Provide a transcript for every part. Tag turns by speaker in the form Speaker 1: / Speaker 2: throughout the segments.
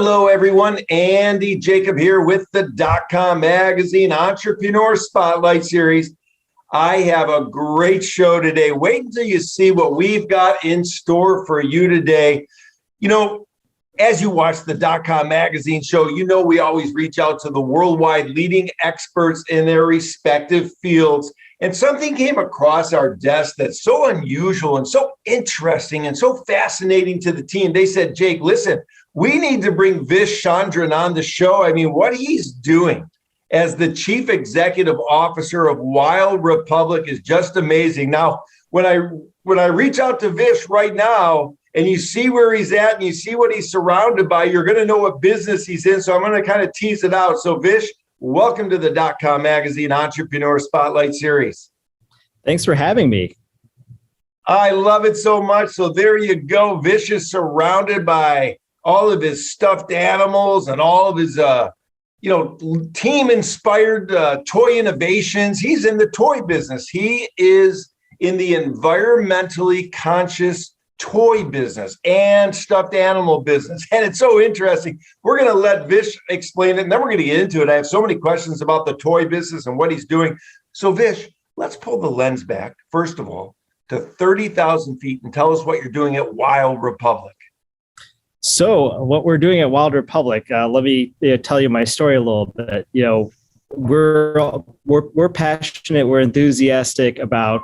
Speaker 1: Hello, everyone. Andy Jacob here with the DotCom Magazine Entrepreneur Spotlight Series. I have a great show today. Wait until you see what we've got in store for you today. You know, as you watch the DotCom Magazine show, you know we always reach out to the worldwide leading experts in their respective fields. And something came across our desk that's so unusual and so interesting and so fascinating to the team. They said, Jake, listen, we need to bring Vish Chandran on the show. I mean, what he's doing as the chief executive officer of Wild Republic is just amazing. Now, when I reach out to Vish right now and you see where he's at and you see what he's surrounded by, you're going to know what business he's in. So I'm going to kind of tease it out. So Vish, welcome to the DotCom Magazine Entrepreneur Spotlight Series.
Speaker 2: Thanks for having me.
Speaker 1: I love it so much. So there you go. Vish is surrounded by all of his stuffed animals and all of his, team-inspired toy innovations. He's in the toy business. He is in the environmentally conscious toy business and stuffed animal business. And it's so interesting. We're going to let Vish explain it, and then we're going to get into it. I have so many questions about the toy business and what he's doing. So Vish, let's pull the lens back, first of all, to 30,000 feet and tell us what you're doing at Wild Republic.
Speaker 2: So what we're doing at Wild Republic, let me tell you my story a little bit. You know, we're passionate, we're enthusiastic about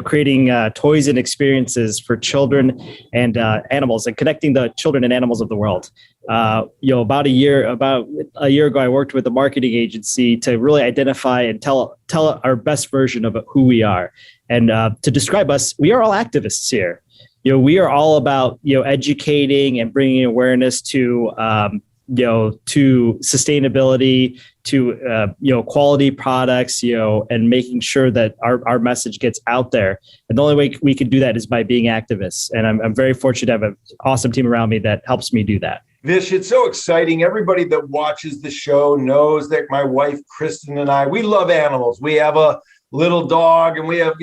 Speaker 2: creating toys and experiences for children and animals, and connecting the children and animals of the world. About a year ago, I worked with a marketing agency to really identify and tell our best version of who we are, and to describe us. We are all activists here. We are all about educating and bringing awareness to to sustainability, to quality products, and making sure that our message gets out there. And the only way we can do that is by being activists. And I'm very fortunate to have an awesome team around me that helps me do that.
Speaker 1: Vish, it's so exciting. Everybody that watches the show knows that my wife, Kristen, and I, we love animals. We have a little dog and we have,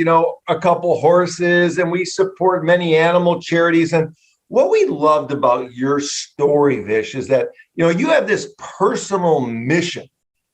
Speaker 1: a couple horses, and we support many animal charities. And what we loved about your story, Vish, is that, you have this personal mission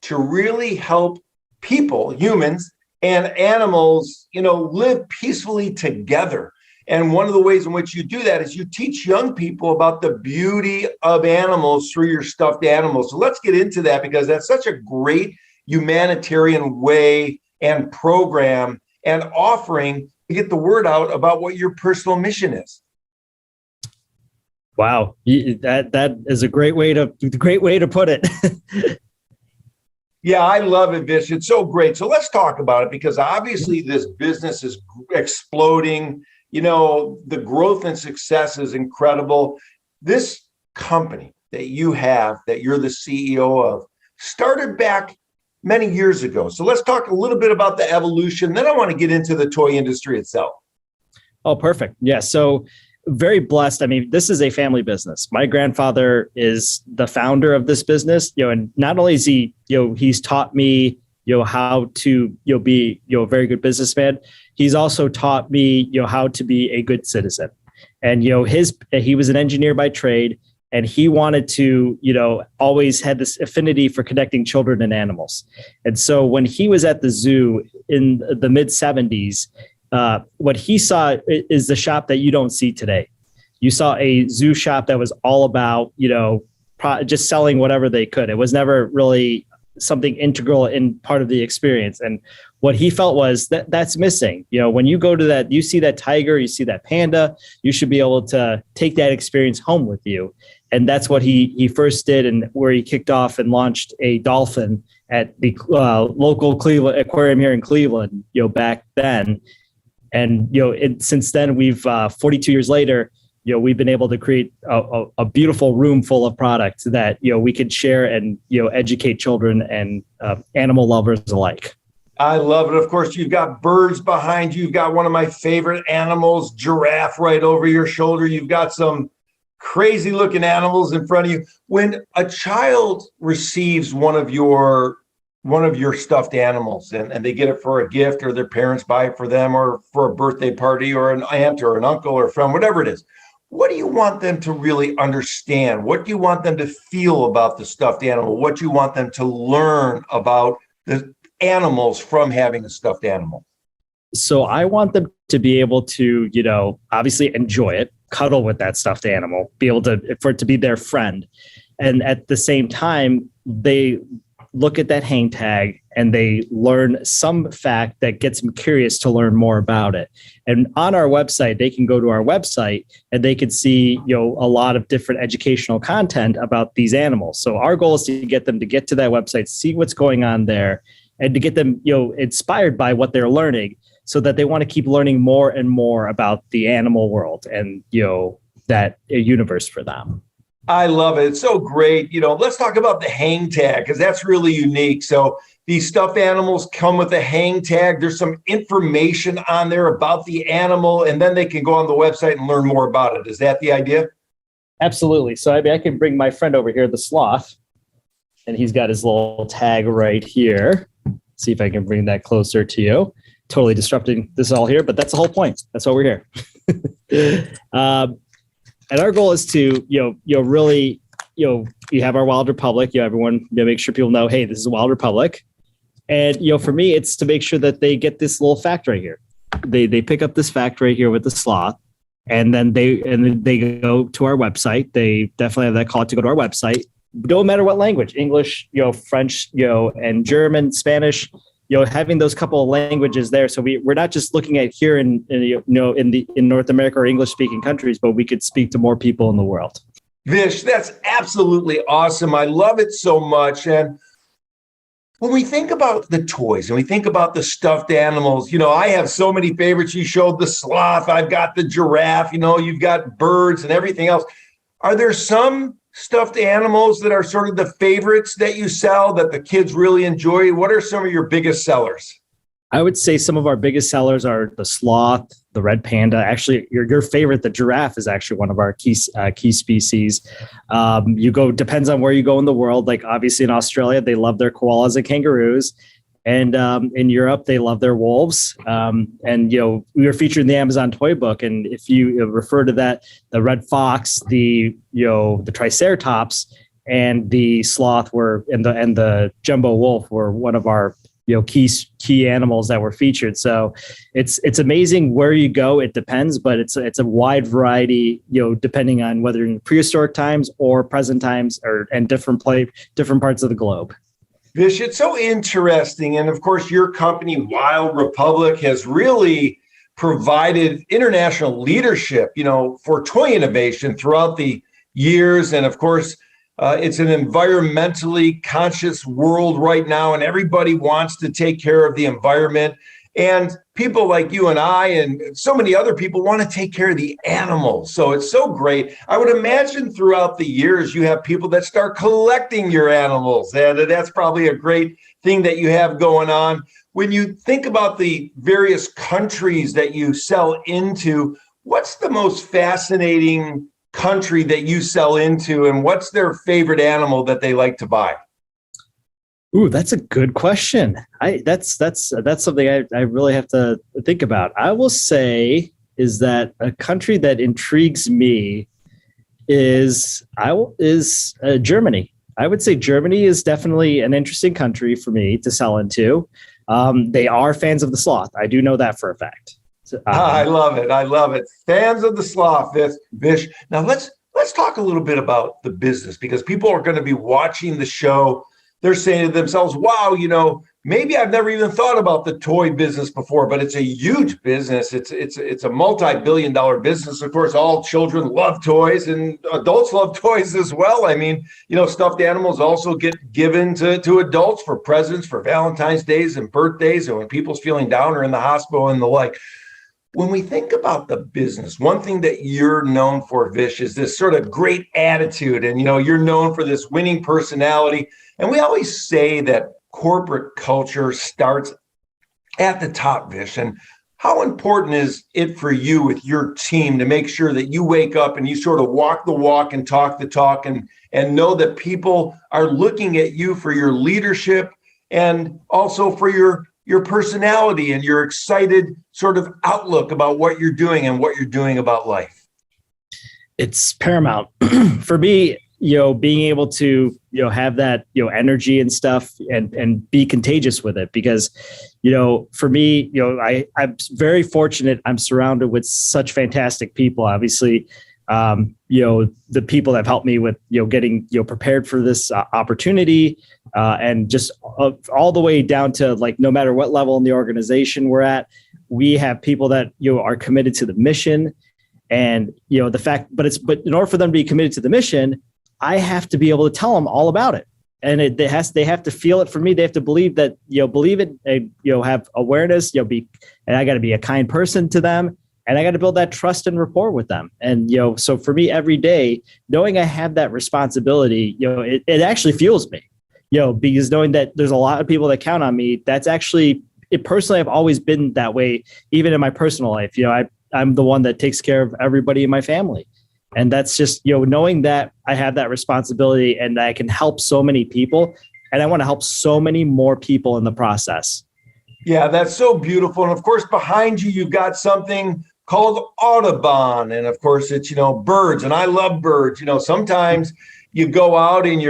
Speaker 1: to really help people, humans and animals, live peacefully together. And one of the ways in which you do that is you teach young people about the beauty of animals through your stuffed animals. So let's get into that, because that's such a great humanitarian way and program and offering to get the word out about what your personal mission is.
Speaker 2: Wow, that is a great way to put it.
Speaker 1: Yeah, I love it, Vish. It's so great. So let's talk about it, because obviously this business is exploding. The growth and success is incredible. This company that you have, that you're the CEO of, started back many years ago. So let's talk a little bit about the evolution. Then I want to get into the toy industry itself.
Speaker 2: Oh, perfect. Yeah. So very blessed. I mean, this is a family business. My grandfather is the founder of this business, and not only is he, he's taught me, how to, be, a very good businessman. He's also taught me, how to be a good citizen. And, he was an engineer by trade, and he wanted to, always had this affinity for connecting children and animals. And so when he was at the zoo in the mid 70s, what he saw is the shop that you don't see today. You saw a zoo shop that was all about, just selling whatever they could. It was never really something integral in part of the experience. And what he felt was that's missing. When you go to that, you see that tiger, you see that panda, you should be able to take that experience home with you. And that's what he first did, and where he kicked off and launched a dolphin at the local Cleveland aquarium here in Cleveland, back then. And, since then, we've 42 years later, we've been able to create a beautiful room full of products that, we could share and, educate children and animal lovers alike.
Speaker 1: I love it. Of course, you've got birds behind you. You've got one of my favorite animals, giraffe, right over your shoulder. You've got some crazy looking animals in front of you. When a child receives one of your stuffed animals and they get it for a gift, or their parents buy it for them, or for a birthday party, or an aunt or an uncle or a friend, whatever it is, what do you want them to really understand? What do you want them to feel about the stuffed animal? What do you want them to learn about the animals from having a stuffed animal?
Speaker 2: So I want them to be able to, obviously enjoy it, cuddle with that stuffed animal, be able to, for it to be their friend. And at the same time, they look at that hang tag and they learn some fact that gets them curious to learn more about it. And on our website, they can go to our website and they can see, a lot of different educational content about these animals. So our goal is to get them to get to that website, see what's going on there, and to get them, inspired by what they're learning, so that they want to keep learning more and more about the animal world and, that universe for them.
Speaker 1: I love it. It's so great. Let's talk about the hang tag, because that's really unique. So these stuffed animals come with a hang tag. There's some information on there about the animal, and then they can go on the website and learn more about it. Is that the idea?
Speaker 2: Absolutely. So I can bring my friend over here, the sloth, and he's got his little tag right here. See if I can bring that closer to you. Totally disrupting this all here, but that's the whole point. That's why we're here. And our goal is to, really, you have our Wild Republic, everyone, make sure people know, hey, this is a Wild Republic. And, for me, it's to make sure that they get this little fact right here. They pick up this fact right here with the sloth, and then they go to our website. They definitely have that call to go to our website. No matter what language, English, French, and German, Spanish, having those couple of languages there. So we're not just looking at here in North America or English speaking countries, but we could speak to more people in the world.
Speaker 1: Vish, that's absolutely awesome. I love it so much. And when we think about the toys and we think about the stuffed animals, I have so many favorites. You showed the sloth. I've got the giraffe, you've got birds and everything else. Are there some stuffed animals that are sort of the favorites that you sell that the kids really enjoy? What are some of your biggest sellers?
Speaker 2: I would say some of our biggest sellers are the sloth, the red panda. Actually, your favorite, the giraffe, is actually one of our key species. Depends on where you go in the world. Like obviously in Australia, they love their koalas and kangaroos. And in Europe, they love their wolves. And, we were featured in the Amazon toy book. And if you refer to that, the red fox, the triceratops, and the sloth and the jumbo wolf were one of our, key animals that were featured. So it's amazing where you go. It depends, but it's a wide variety, depending on whether in prehistoric times or present times and different parts of the globe.
Speaker 1: Vish, it's so interesting. And of course, your company, Wild Republic, has really provided international leadership, for toy innovation throughout the years. And of course, it's an environmentally conscious world right now, and everybody wants to take care of the environment. And people like you and I and so many other people want to take care of the animals. So it's so great. I would imagine throughout the years, you have people that start collecting your animals. And that's probably a great thing that you have going on. When you think about the various countries that you sell into, what's the most fascinating country that you sell into, and what's their favorite animal that they like to buy?
Speaker 2: Ooh, that's a good question. That's something I really have to think about. I will say is that a country that intrigues me is Germany. I would say Germany is definitely an interesting country for me to sell into. They are fans of the sloth. I do know that for a fact.
Speaker 1: I love it. I love it. Fans of the sloth, Vish. Now let's talk a little bit about the business, because people are going to be watching the show. They're saying to themselves, wow, maybe I've never even thought about the toy business before, but it's a huge business. It's a multi-billion-dollar business. Of course, all children love toys and adults love toys as well. I mean, stuffed animals also get given to adults for presents, for Valentine's Days and birthdays, and when people's feeling down or in the hospital and the like. When we think about the business, one thing that you're known for, Vish, is this sort of great attitude. And, you're known for this winning personality. And we always say that corporate culture starts at the top, Vish. And how important is it for you with your team to make sure that you wake up and you sort of walk the walk and talk the talk and know that people are looking at you for your leadership and also for your personality and your excited sort of outlook about what you're doing and what you're doing about life?
Speaker 2: it's paramount for me, being able to, have that, energy and stuff and be contagious with it. Because, for me, I'm very fortunate. I'm surrounded with such fantastic people, obviously. The people that have helped me with, getting, prepared for this opportunity, and just all the way down to like, no matter what level in the organization we're at, we have people that, are committed to the mission. And, but in order for them to be committed to the mission, I have to be able to tell them all about it. And they have to feel it. For me, they have to believe that, believe it, and, have awareness, and I got to be a kind person to them. And I got to build that trust and rapport with them. And, so for me, every day, knowing I have that responsibility, it actually fuels me, because knowing that there's a lot of people that count on me, that's actually, personally, I've always been that way, even in my personal life. I'm the one that takes care of everybody in my family. And that's just, knowing that I have that responsibility and that I can help so many people, and I want to help so many more people in the process.
Speaker 1: Yeah, that's so beautiful. And of course, behind you, you've got something called Audubon. And of course, it's, birds. And I love birds. Sometimes you go out and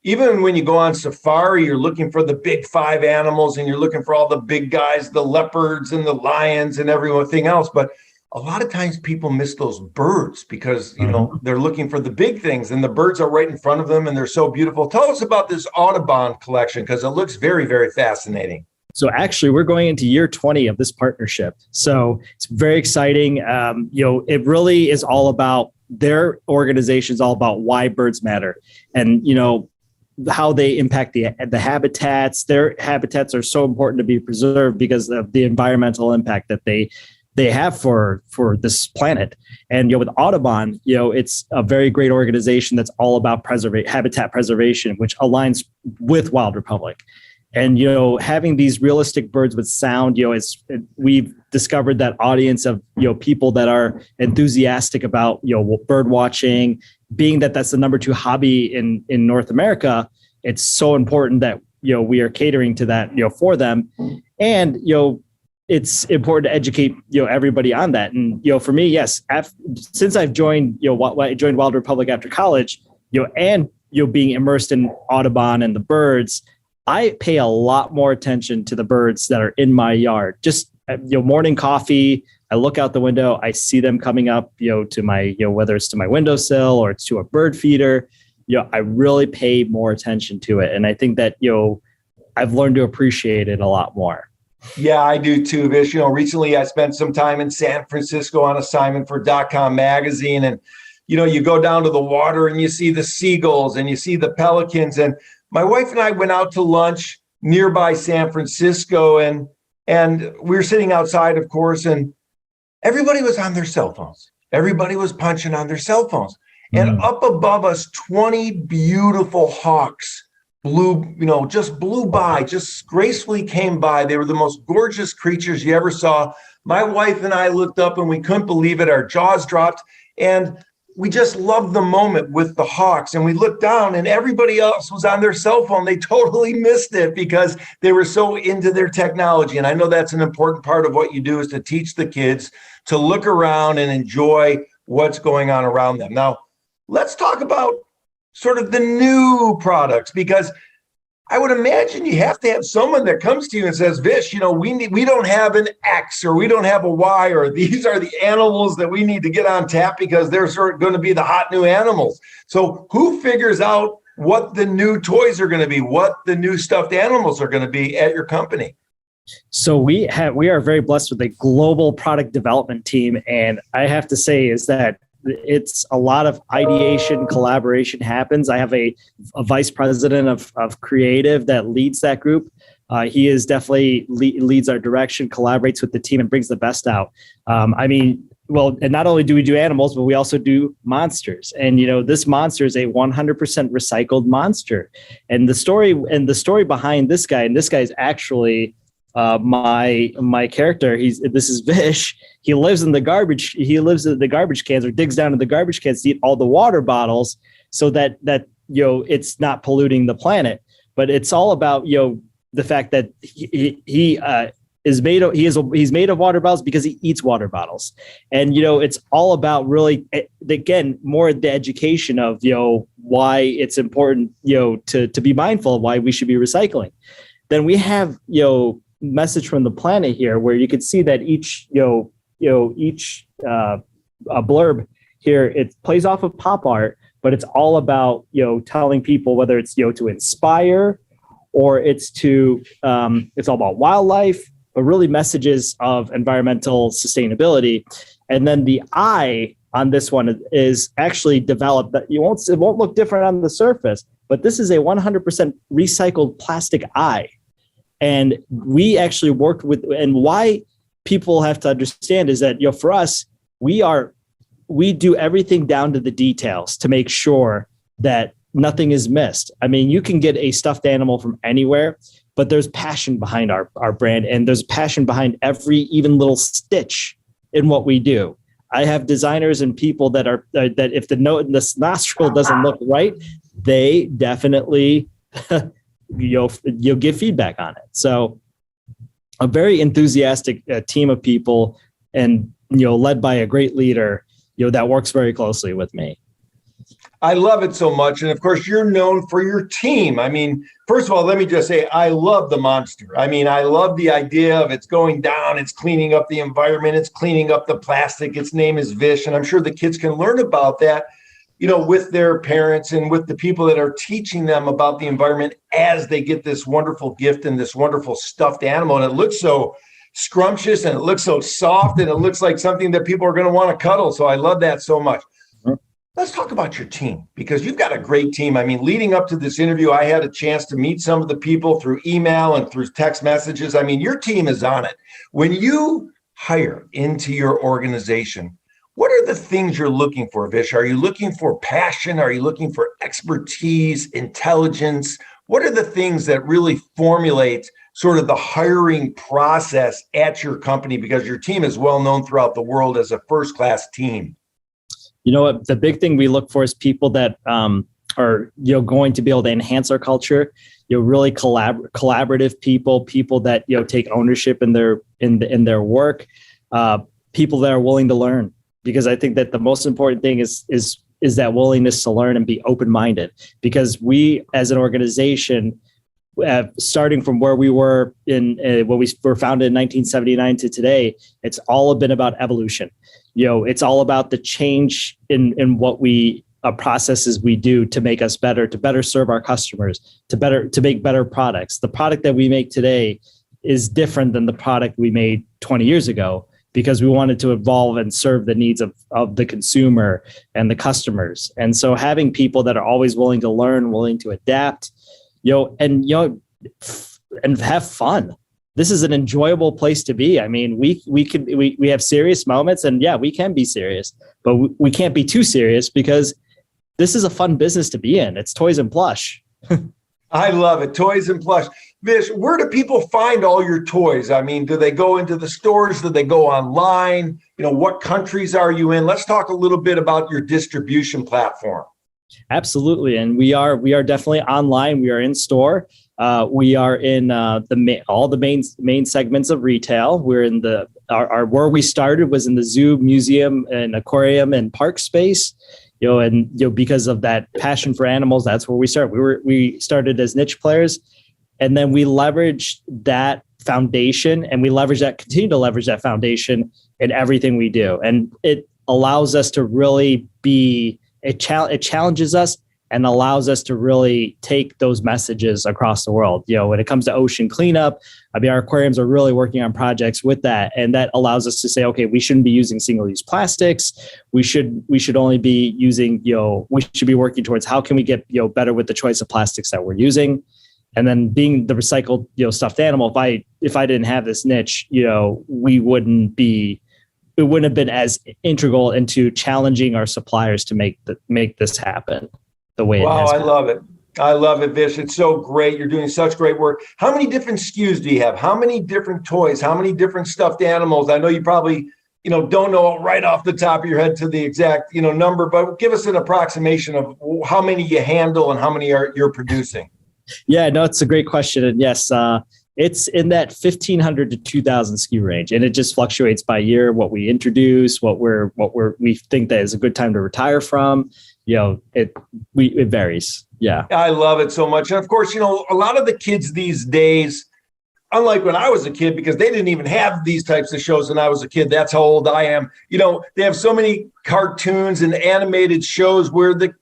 Speaker 1: even when you go on safari, you're looking for the big five animals and you're looking for all the big guys, the leopards and the lions and everything else. But a lot of times people miss those birds because, they're looking for the big things and the birds are right in front of them and they're so beautiful. Tell us about this Audubon collection because it looks very, very fascinating.
Speaker 2: So actually, we're going into year 20 of this partnership. So it's very exciting. It really is all about their organization's all about why birds matter and, how they impact the habitats. Their habitats are so important to be preserved because of the environmental impact that they have for this planet. And, with Audubon, it's a very great organization that's all about habitat preservation, which aligns with Wild Republic. And, having these realistic birds with sound, we've discovered that audience of, people that are enthusiastic about, bird watching, being that that's the number 2 hobby in North America. It's so important that, we are catering to that, for them. And, it's important to educate, everybody on that. And, for me, yes, since I've joined, I joined Wild Republic after college, and, being immersed in Audubon and the birds, I pay a lot more attention to the birds that are in my yard. Just, morning coffee, I look out the window, I see them coming up, to my, whether it's to my windowsill or it's to a bird feeder, I really pay more attention to it. And I think that, I've learned to appreciate it a lot more.
Speaker 1: Yeah, I do too, Vish. Recently I spent some time in San Francisco on assignment for .com magazine. And, you go down to the water and you see the seagulls and you see the pelicans. And my wife and I went out to lunch nearby San Francisco and we were sitting outside, of course, and everybody was on their cell phones. Everybody was punching on their cell phones. And up above us, 20 beautiful hawks just blew by, just gracefully came by. They were the most gorgeous creatures you ever saw. My wife and I looked up and we couldn't believe it. Our jaws dropped. And we just loved the moment with the hawks. And we looked down and everybody else was on their cell phone. They totally missed it because they were so into their technology. And I know that's an important part of what you do is to teach the kids to look around and enjoy what's going on around them. Now, let's talk about sort of the new products, because I would imagine you have to have someone that comes to you and says, Vish, we don't have an X or we don't have a Y, or these are the animals that we need to get on tap because they're sort of going to be the hot new animals. So who figures out what the new toys are going to be, what the new stuffed animals are going to be at your company?
Speaker 2: So we are very blessed with a global product development team. And I have to say is that it's a lot of ideation, collaboration happens. I have a vice president of creative that leads that group. He is definitely leads our direction, collaborates with the team, and brings the best out. And not only do we do animals, but we also do monsters. And this monster is a 100% recycled monster. And the story behind this guy, and this guy is actually my character. This is Vish. He lives in the garbage. He lives in the garbage cans, or digs down in the garbage cans to eat all the water bottles, so that it's not polluting the planet. But it's all about the fact that he is made of he's made of water bottles because he eats water bottles. And it's all about really, again, more the education of why it's important to be mindful of why we should be recycling. Then we have message from the planet here, where you could see that each a blurb here, it plays off of pop art, but it's all about telling people, whether it's to inspire, or it's it's all about wildlife, but really messages of environmental sustainability. And then the eye on this one is actually developed that it won't look different on the surface, but this is a 100% recycled plastic eye. And we actually worked with, and why people have to understand is that for us, we do everything down to the details to make sure that nothing is missed. I mean, you can get a stuffed animal from anywhere, but there's passion behind our brand, and there's passion behind every even little stitch in what we do. I have designers and people that if the nostril doesn't look right, they definitely you'll give feedback on it. So a very enthusiastic team of people, and led by a great leader that works very closely with me.
Speaker 1: I love it so much. And of course, you're known for your team. I mean, first of all, let me just say, I love the monster. I mean, I love the idea of it's going down, it's cleaning up the environment, it's cleaning up the plastic. Its name is Vish. And I'm sure the kids can learn about that, with their parents and with the people that are teaching them about the environment as they get this wonderful gift and this wonderful stuffed animal. And it looks so scrumptious, and it looks so soft, and it looks like something that people are going to want to cuddle. So I love that so much. Let's talk about your team, because you've got a great team. I mean, leading up to this interview, I had a chance to meet some of the people through email and through text messages. I mean, your team is on it. When you hire into your organization, what are the things you're looking for, Vish? Are you looking for passion? Are you looking for expertise, intelligence? What are the things that really formulate sort of the hiring process at your company? Because your team is well known throughout the world as a first-class team.
Speaker 2: You know what? The big thing we look for is people that are going to be able to enhance our culture. Really collaborative people that take ownership in their work. People that are willing to learn, because I think that the most important thing is that willingness to learn and be open-minded. Because we, as an organization, starting from where we were when we were founded in 1979 to today, it's all been about evolution. It's all about the change in what processes we do to make us better, to better serve our customers, to make better products. The product that we make today is different than the product we made 20 years ago, because we wanted to evolve and serve the needs of the consumer and the customers. And so having people that are always willing to learn, willing to adapt, and have fun. This is an enjoyable place to be. I mean, we have serious moments, and we can be serious, but we can't be too serious, because this is a fun business to be in. It's toys and plush.
Speaker 1: I love it. Toys and plush. Vish, where do people find all your toys? I mean, do they go into the stores? Do they go online? What countries are you in? Let's talk a little bit about your distribution platform.
Speaker 2: Absolutely. And we are definitely online. We are in store. We are in all the main segments of retail. We're in our where we started was in the zoo, museum, and aquarium and park space. Because of that passion for animals, that's where we started. We started as niche players, and then we leveraged that foundation, and continue to leverage that foundation in everything we do. And it allows us to really be. It challenges us and allows us to really take those messages across the world. When it comes to ocean cleanup, our aquariums are really working on projects with that. And that allows us to say, okay, we shouldn't be using single-use plastics. We should only be using, we should be working towards how can we get, better with the choice of plastics that we're using. And then being the recycled, stuffed animal, if I didn't have this niche, it wouldn't have been as integral into challenging our suppliers to make this happen the way it has been.
Speaker 1: I love it. I love it, Vish. It's so great. You're doing such great work. How many different SKUs do you have? How many different toys? How many different stuffed animals? I know you probably, don't know right off the top of your head to the exact, number, but give us an approximation of how many you handle and how many you're producing.
Speaker 2: Yeah, no, it's a great question. And yes, It's in that 1,500 to 2,000 SKU range, and it just fluctuates by year. What we introduce, we think that is a good time to retire from. It varies. Yeah,
Speaker 1: I love it so much. And of course, a lot of the kids these days, unlike when I was a kid, because they didn't even have these types of shows when I was a kid. That's how old I am. They have so many cartoons and animated shows where the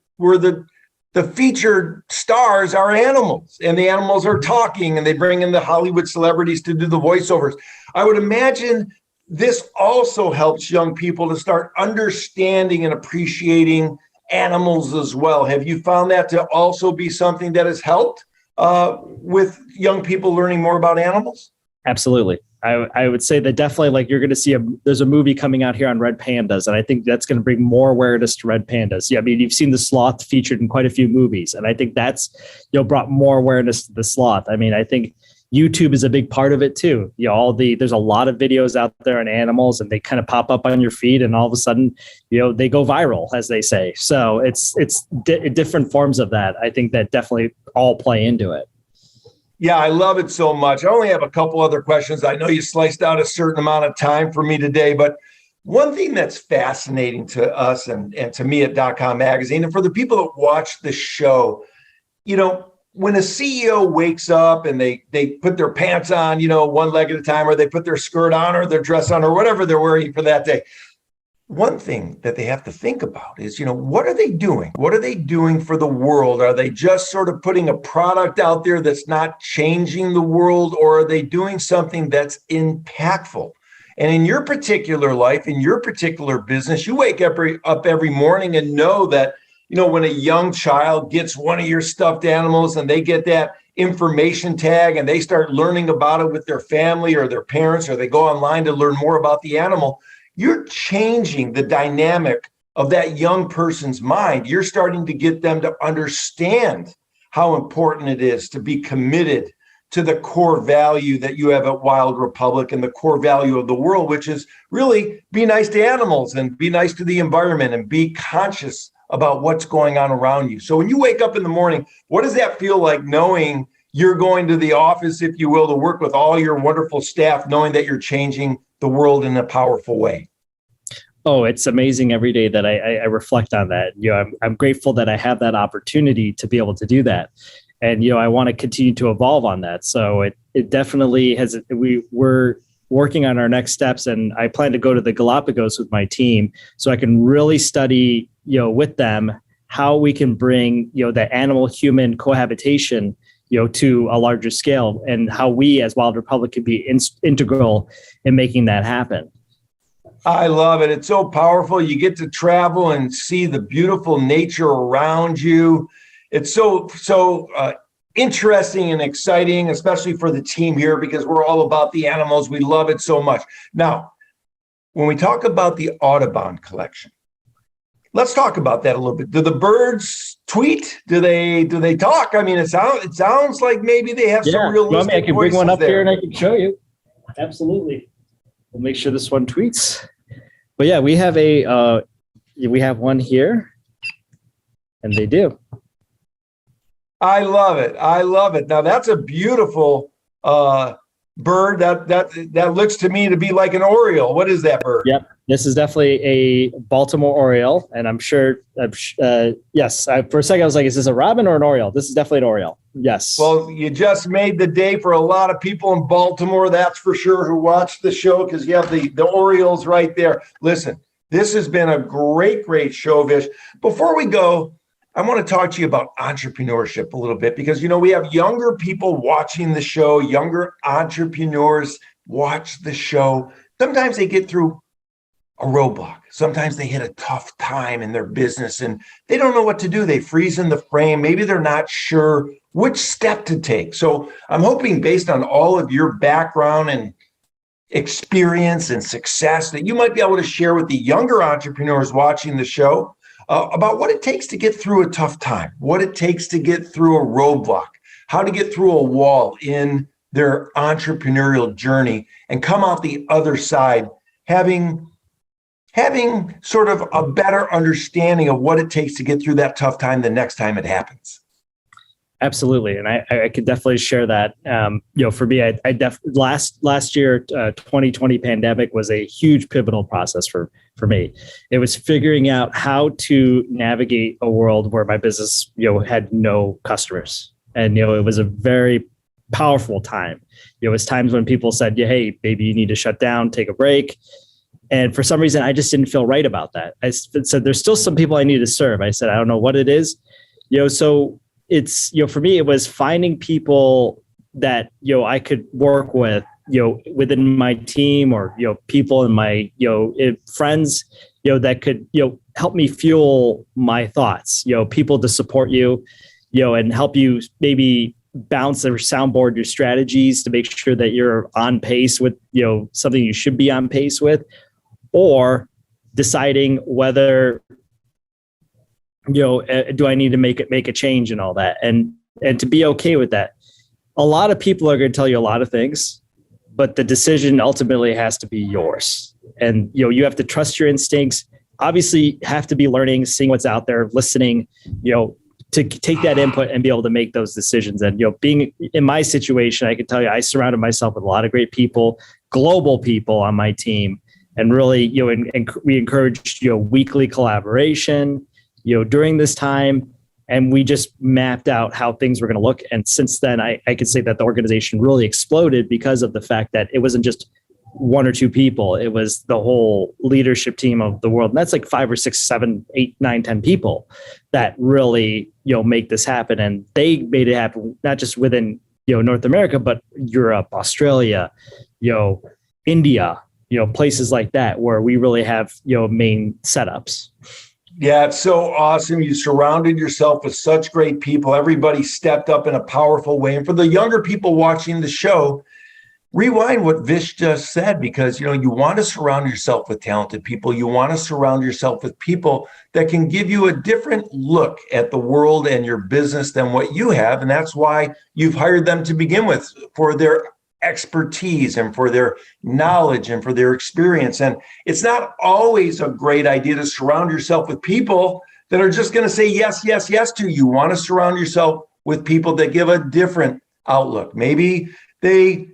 Speaker 1: featured stars are animals, and the animals are talking, and they bring in the Hollywood celebrities to do the voiceovers. I would imagine this also helps young people to start understanding and appreciating animals as well. Have you found that to also be something that has helped with young people learning more about animals?
Speaker 2: Absolutely. I would say that definitely, like, you're going to see there's a movie coming out here on red pandas, and I think that's going to bring more awareness to red pandas. Yeah, I mean, you've seen the sloth featured in quite a few movies, and I think that's brought more awareness to the sloth. I mean, I think YouTube is a big part of it too. There's a lot of videos out there on animals, and they kind of pop up on your feed, and all of a sudden, they go viral, as they say. So it's different forms of that. I think that definitely all play into it.
Speaker 1: Yeah, I love it so much. I only have a couple other questions. I know you sliced out a certain amount of time for me today, but one thing that's fascinating to us and to me at DotCom Magazine, and for the people that watch the show, when a CEO wakes up and they put their pants on, one leg at a time, or they put their skirt on or their dress on or whatever they're wearing for that day, one thing that they have to think about is, what are they doing? What are they doing for the world? Are they just sort of putting a product out there that's not changing the world, or are they doing something that's impactful? And in your particular life, in your particular business, you wake up every morning and know that, when a young child gets one of your stuffed animals and they get that information tag and they start learning about it with their family or their parents, or they go online to learn more about the animal, you're changing the dynamic of that young person's mind. You're starting to get them to understand how important it is to be committed to the core value that you have at Wild Republic and the core value of the world, which is really be nice to animals and be nice to the environment and be conscious about what's going on around you. So when you wake up in the morning, what does that feel like, knowing you're going to the office, if you will, to work with all your wonderful staff, knowing that you're changing the world in a powerful way?
Speaker 2: Oh, it's amazing every day that I reflect on that. I'm grateful that I have that opportunity to be able to do that. And, I want to continue to evolve on that. So it definitely has, we're working on our next steps, and I plan to go to the Galapagos with my team so I can really study, with them how we can bring, the animal human cohabitation, to a larger scale, and how we as Wild Republic can be integral in making that happen.
Speaker 1: I love it. It's so powerful. You get to travel and see the beautiful nature around you. It's so interesting and exciting, especially for the team here, because we're all about the animals. We love it so much. Now, when we talk about the Audubon collection, let's talk about that a little bit. Do the birds tweet? Do they talk? I mean, it sounds like maybe they have some realistic
Speaker 2: I can bring one up
Speaker 1: there.
Speaker 2: here and I can show you. Absolutely. We'll make sure this one tweets. But yeah, we have one here, and they do.
Speaker 1: I love it. I love it. Now that's a beautiful bird. That looks to me to be like an oriole. What is that bird?
Speaker 2: Yep, this is definitely a Baltimore oriole, and I'm sure. Yes, for a second I was like, "Is this a robin or an oriole?" This is definitely an oriole. Yes.
Speaker 1: Well, you just made the day for a lot of people in Baltimore, that's for sure, who watch the show, because you have the Orioles right there. Listen, this has been a great show, Vish. Before we go, I want to talk to you about entrepreneurship a little bit, because, we have younger people watching the show, younger entrepreneurs watch the show. Sometimes they get through a roadblock. Sometimes they hit a tough time in their business and they don't know what to do. They freeze in the frame. Maybe they're not sure which step to take. So I'm hoping, based on all of your background and experience and success, that you might be able to share with the younger entrepreneurs watching the show about what it takes to get through a tough time, what it takes to get through a roadblock, how to get through a wall in their entrepreneurial journey and come out the other side having sort of a better understanding of what it takes to get through that tough time the next time it happens.
Speaker 2: Absolutely. And I could definitely share that. For me, last year, 2020 pandemic was a huge pivotal process for me. It was figuring out how to navigate a world where my business, had no customers. And, it was a very powerful time. It was times when people said, yeah, hey, maybe you need to shut down, take a break. And for some reason, I just didn't feel right about that. I said, there's still some people I need to serve. I said, I don't know what it is. So it's, for me, it was finding people that, I could work with, within my team or, people in my, friends, that could, help me fuel my thoughts, people to support you, and help you maybe bounce or soundboard your strategies to make sure that you're on pace with, something you should be on pace with, or deciding whether, do I need to make a change and all that, and to be okay with that. A lot of people are going to tell you a lot of things, but the decision ultimately has to be yours. And you have to trust your instincts. Obviously, have to be learning, seeing what's out there, listening. To take that input and be able to make those decisions. And being in my situation, I can tell you, I surrounded myself with a lot of great people, global people on my team, and really, we encouraged weekly collaboration. During this time, and we just mapped out how things were going to look. And since then, I could say that the organization really exploded because of the fact that it wasn't just one or two people. It was the whole leadership team of the world. And that's like 5 or 6, 7, 8, 9, 10 people that really, make this happen. And they made it happen, not just within, North America, but Europe, Australia, India, places like that where we really have, main setups.
Speaker 1: Yeah, it's so awesome. You surrounded yourself with such great people. Everybody stepped up in a powerful way. And for the younger people watching the show, rewind what Vish just said, because, you want to surround yourself with talented people. You want to surround yourself with people that can give you a different look at the world and your business than what you have. And that's why you've hired them to begin with, for their expertise and for their knowledge and for their experience. And it's not always a great idea to surround yourself with people that are just going to say yes, yes, yes to you. You want to surround yourself with people that give a different outlook. Maybe they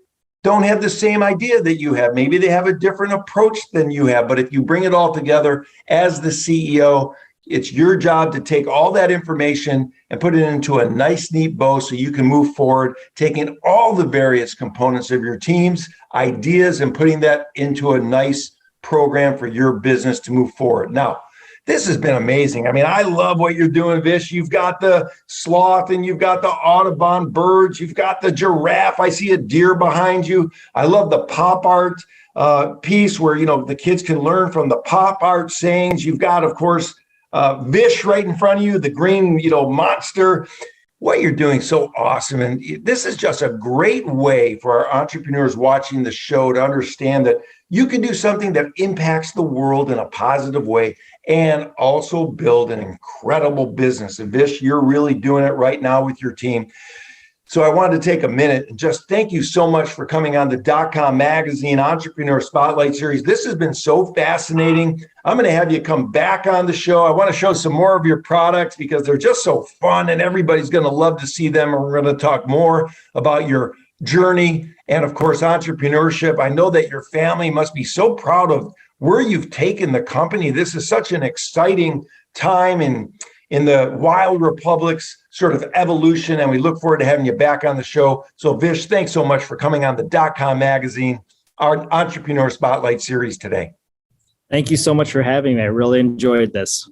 Speaker 1: don't have the same idea that you have. Maybe they have a different approach than you have. But if you bring it all together as the CEO, it's your job to take all that information and put it into a nice, neat bow so you can move forward, taking all the various components of your team's ideas and putting that into a nice program for your business to move forward. Now, this has been amazing. I mean, I love what you're doing, Vish. You've got the sloth and you've got the Audubon birds. You've got the giraffe. I see a deer behind you. I love the pop art piece where, the kids can learn from the pop art sayings. You've got, of course, Vish right in front of you, the green, monster. What you're doing so awesome. And this is just a great way for our entrepreneurs watching the show to understand that you can do something that impacts the world in a positive way and also build an incredible business. And Vish, you're really doing it right now with your team. So I wanted to take a minute and just thank you so much for coming on the DotCom Magazine Entrepreneur Spotlight Series. This has been so fascinating. I'm going to have you come back on the show. I want to show some more of your products because they're just so fun and everybody's going to love to see them. And we're going to talk more about your journey and, of course, entrepreneurship. I know that your family must be so proud of where you've taken the company. This is such an exciting time in the Wild Republic's sort of evolution, and we look forward to having you back on the show. So Vish, thanks so much for coming on the DotCom Magazine, our Entrepreneur Spotlight Series today.
Speaker 2: Thank you so much for having me. I really enjoyed this.